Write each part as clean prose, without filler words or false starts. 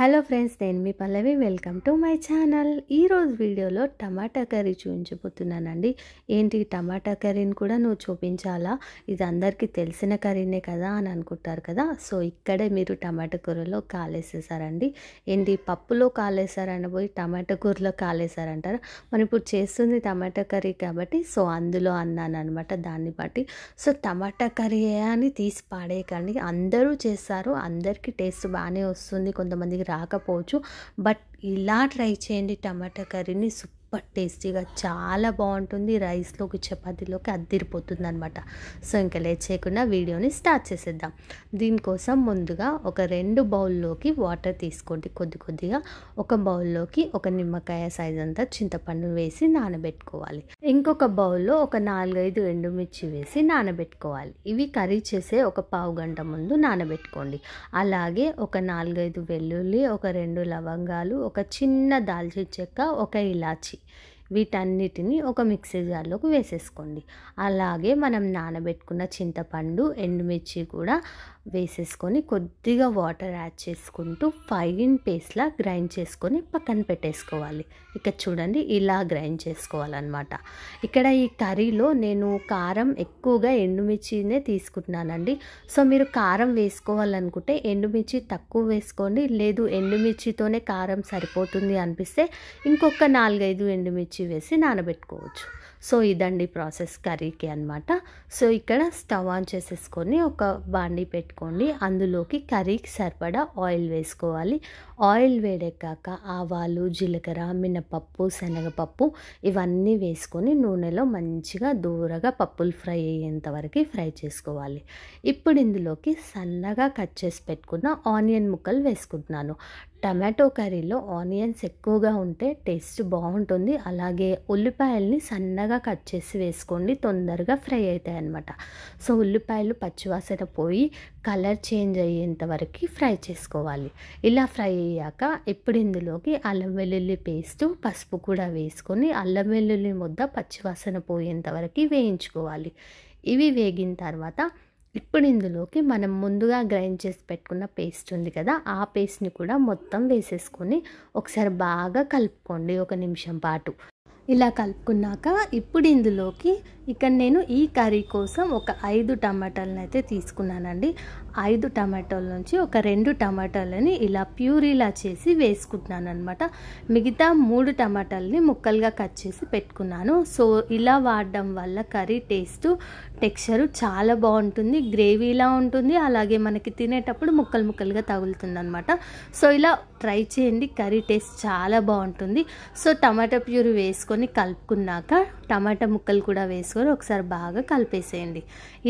Hello friends, నేను మీ Pallavi. Welcome to my channel. ఈరోజు వీడియోలో టమాటా కర్రీ చూపించబోతున్నానండి. ఏంటి టమాటా కర్రీని కూడా నువ్వు చూపించాలా, ఇది అందరికీ తెలిసిన కర్రీనే కదా అని అనుకుంటారు కదా. సో ఇక్కడే మీరు టమాటా కూరలో కాలేసేసారండి. ఏంటి పప్పులో కాలేసారని పోయి టమాటా కూరలో కాలేసారంటారా. మనం ఇప్పుడు చేస్తుంది టమాటా కర్రీ కాబట్టి సో అందులో అన్నాను అనమాట. దాన్ని బట్టి సో టమాటా కర్రీ అని తీసి పాడేయకండి. అందరూ చేస్తారు, అందరికీ టేస్ట్ బాగానే వస్తుంది, కొంతమందికి రాకపోవచ్చు. బట్ ఇలా ట్రై చేయండి. టమాటా కర్రీని సూపర్ టేస్టీగా చాలా బాగుంటుంది. రైస్లోకి చపాతీలోకి అద్దిరిపోతుంది అనమాట. సో ఇంకా లేట్ చేయకుండా వీడియోని స్టార్ట్ చేసేద్దాం. దీనికోసం ముందుగా ఒక 2 బౌల్లోకి వాటర్ తీసుకోండి. కొద్దిగా ఒక బౌల్లోకి ఒక నిమ్మకాయ సైజ్ అంతా చింతపండు వేసి నానబెట్టుకోవాలి. ఇంకొక బౌల్లో ఒక 4-5 ఎండుమిర్చి వేసి నానబెట్టుకోవాలి. ఇవి కర్రీ చేసే ఒక పావు గంట ముందు నానబెట్టుకోండి. అలాగే ఒక 4-5 వెల్లుల్లి, ఒక 2 లవంగాలు, ఒక చిన్న దాల్చిన చెక్క, ఒక ఇలాచి, వీటన్నిటిని ఒక మిక్సీ జార్లోకి వేసేసుకోండి. అలాగే మనం నానబెట్టుకున్న చింతపండు, ఎండుమిర్చి కూడా వేసేసుకొని కొద్దిగా వాటర్ యాడ్ చేసుకుంటూ ఫైన్ పేస్ట్లా గ్రైండ్ చేసుకొని పక్కన పెట్టేసుకోవాలి. ఇక చూడండి, ఇలా గ్రైండ్ చేసుకోవాలన్నమాట. ఇక్కడ ఈ కర్రీలో నేను కారం ఎక్కువగా ఎండుమిర్చినే తీసుకుంటున్నానండి. సో మీరు కారం వేసుకోవాలనుకుంటే ఎండుమిర్చి తక్కువ వేసుకోండి. లేదు ఎండుమిర్చితోనే కారం సరిపోతుంది అనిపిస్తే ఇంకొక 4-5 ఎండుమిర్చి వేసి నానబెట్టుకోవచ్చు. సో ఇదండి ప్రాసెస్ కర్రీకి అన్నమాట. సో ఇక్కడ స్టవ్ ఆన్ చేసేసుకొని ఒక బాండీ పెట్టుకోండి. అందులోకి కర్రీకి సరిపడా ఆయిల్ వేసుకోవాలి. ఆయిల్ వేడెక్కాక ఆవాలు, జీలకర్ర, మినపప్పు, శనగపప్పు ఇవన్నీ వేసుకొని నూనెలో మంచిగా దూరగా పప్పులు ఫ్రై అయ్యేంత వరకు ఫ్రై చేసుకోవాలి. ఇప్పుడు ఇందులోకి సన్నగా కట్ చేసి పెట్టుకున్న ఆనియన్ ముక్కలు వేసుకుంటున్నాను. టమాటో కర్రీలో ఆనియన్స్ ఎక్కువగా ఉంటే టేస్ట్ బాగుంటుంది. అలాగే ఉల్లిపాయల్ని సన్నగా కట్ చేసి వేసుకోండి, తొందరగా ఫ్రై అవుతాయి అన్నమాట. సో ఉల్లిపాయలు పచ్చివాసన పోయి కలర్ చేంజ్ అయ్యేంత వరకు ఫ్రై చేసుకోవాలి. ఇలా ఫ్రై అయ్యాక ఇప్పుడు ఇందులోకి అల్లం వెల్లుల్లి పేస్టు, పసుపు కూడా వేసుకొని అల్లం వెల్లుల్లి ముద్ద పచ్చివాసన పోయేంత వరకు వేయించుకోవాలి. ఇవి వేగిన తర్వాత ఇప్పుడు ఇందులోకి మనం ముందుగా గ్రైండ్ చేసి పెట్టుకున్న పేస్ట్ ఉంది కదా, ఆ పేస్ట్ని కూడా మొత్తం వేసేసుకొని ఒకసారి బాగా కలుపుకోండి 1 నిమిషం పాటు. ఇలా కలుపుకున్నాక ఇప్పుడు ఇందులోకి ఇక్కడ నేను ఈ కర్రీ కోసం ఒక 5 టమాటాలను అయితే తీసుకున్నానండి. 5 టమాటాల నుంచి ఒక 2 టమాటాలని ఇలా ప్యూరీలా చేసి వేసుకుంటున్నాను అనమాట. మిగతా 3 టమాటాలని ముక్కలుగా కట్ చేసి పెట్టుకున్నాను. సో ఇలా వాడడం వల్ల కర్రీ టెక్స్చరు చాలా బాగుంటుంది, గ్రేవీలా ఉంటుంది. అలాగే మనకి తినేటప్పుడు ముక్కలుగా తగులుతుంది అనమాట. సో ఇలా ట్రై చేయండి, కర్రీ టేస్ట్ చాలా బాగుంటుంది. సో టమాటా ప్యూరీ వేసుకొని కలుపుకున్నాక టమాటా ముక్కలు కూడా వేసుకొని ఒకసారి బాగా కలిపేసేయండి.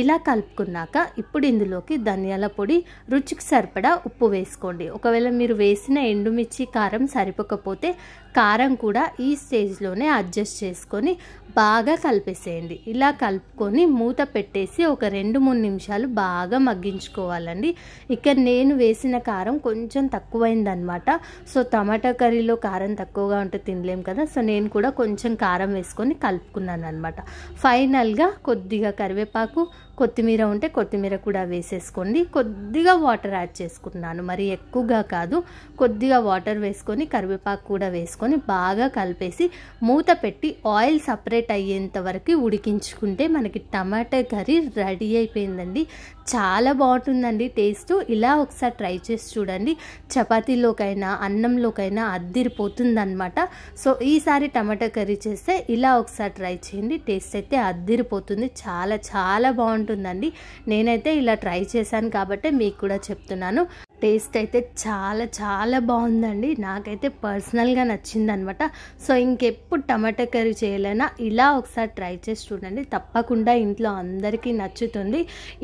ఇలా కలుపుకున్నాక ఇప్పుడు ఇందులోకి ధనియాల పొడి, రుచికి సరిపడా ఉప్పు వేసుకోండి. ఒకవేళ మీరు వేసిన ఎండుమిర్చి కారం సరిపోకపోతే కారం కూడా ఈ స్టేజ్లోనే అడ్జస్ట్ చేసుకొని బాగా కలిపేసేయండి. ఇలా కలుపుకొని మూత పెట్టేసి ఒక 2-3 నిమిషాలు బాగా మగ్గించుకోవాలండి. ఇక్కడ నేను వేసిన కారం కొంచెం తక్కువైందనమాట. సో టమాటా కర్రీలో కారం తక్కువగా ఉంటే తినలేం కదా. సో నేను కూడా కొంచెం కారం వేసుకొని కలుపుకున్నాను అనమాట. ఫైనల్గా కొద్దిగా కరివేపాకు, కొత్తిమీర ఉంటే కొత్తిమీర కూడా వేసేసుకోండి. కొద్దిగా వాటర్ యాడ్ చేసుకుంటున్నాను, మరి ఎక్కువగా కాదు. కొద్దిగా వాటర్ వేసుకొని కరివేపాకు కూడా వేసుకొని బాగా కలిపేసి మూత పెట్టి ఆయిల్ సపరేట్ అయ్యేంత వరకు ఉడికించుకుంటే మనకి టమాటా కర్రీ రెడీ అయిపోయిందండి. చాలా బాగుంటుందండి టేస్ట్. ఇలా ఒకసారి ట్రై చేసి చూడండి. చపాతీలోకైనా అన్నంలోకైనా అద్దిరిపోతుంది అనమాట. సో ఈసారి టమాటా కర్రీ చేస్తే ఇలా ఒకసారి ట్రై చేయండి. టేస్ట్ అయితే అద్దిరిపోతుంది, చాలా చాలా బాగుంటుందండి. నేనైతే ఇలా ట్రై చేశాను కాబట్టి మీకు కూడా చెప్తున్నాను. టేస్ట్ అయితే చాలా చాలా బాగుందండి. నాకైతే పర్సనల్గా నచ్చింది అనమాట. సో ఇంకెప్పుడు టమాటా కర్రీ చేయలేనా ఇలా ఒకసారి ట్రై చేసి చూడండి, తప్పకుండా ఇంట్లో అందరికీ నచ్చుతుంది.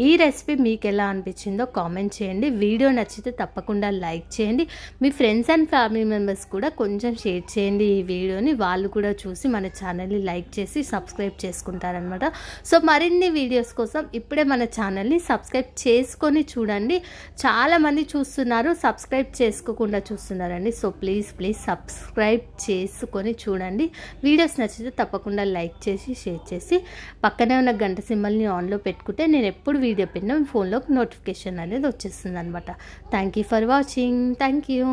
ఈ రెసిపీ మీకు ఎలా అనిపించిందో కామెంట్ చేయండి. వీడియో నచ్చితే తప్పకుండా లైక్ చేయండి. మీ ఫ్రెండ్స్ అండ్ ఫ్యామిలీ మెంబర్స్ కూడా కొంచెం షేర్ చేయండి ఈ వీడియోని. వాళ్ళు కూడా చూసి మన ఛానల్ని లైక్ చేసి సబ్స్క్రైబ్ చేసుకుంటారనమాట. సో మరిన్ని వీడియోస్ కోసం ఇప్పుడే మన ఛానల్ని సబ్స్క్రైబ్ చేసుకొని చూడండి. చాలామంది చూస్తున్నారు, సబ్స్క్రైబ్ చేసుకోకుండా చూస్తున్నారండి. సో ప్లీజ్ సబ్స్క్రైబ్ చేసుకొని చూడండి. వీడియోస్ నచ్చితే తప్పకుండా లైక్ చేసి షేర్ చేసి పక్కనే ఉన్న గంట సింబల్ని ఆన్లో పెట్టుకుంటే నేను ఎప్పుడు వీడియో పెట్టినా మీ ఫోన్లోకి నోటిఫికేషన్ అనేది వచ్చేస్తుంది అనమాట. Thank you for watching. Thank you.